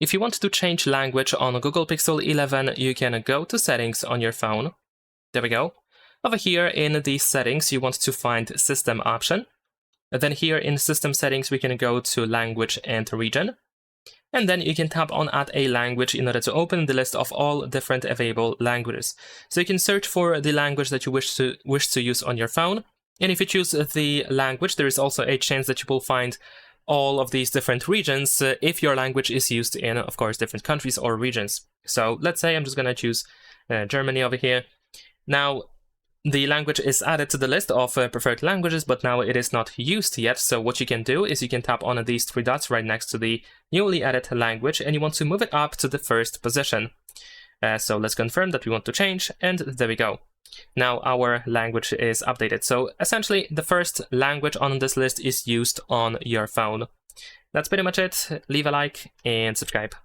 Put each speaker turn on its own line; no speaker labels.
If you want to change language on Google Pixel 11, you can go to Settings on your phone. There we go. Over here in the Settings, you want to find System option. And then here in System Settings, we can go to Language and Region. And then you can tap on Add a Language in order to open the list of all different available languages. So you can search for the language that you wish to use on your phone. And if you choose the language, there is also a chance that you will find all of these different regions if your language is used in, of course, different countries or regions. So let's say I'm just going to choose Germany over here. Now, the language is added to the list of preferred languages, but now it is not used yet. So what you can do is you can tap on these three dots right next to the newly added language, and you want to move it up to the first position. So let's confirm that we want to change, and there we go. Now our language is updated. So essentially, the first language on this list is used on your phone. That's pretty much it. Leave a like and subscribe.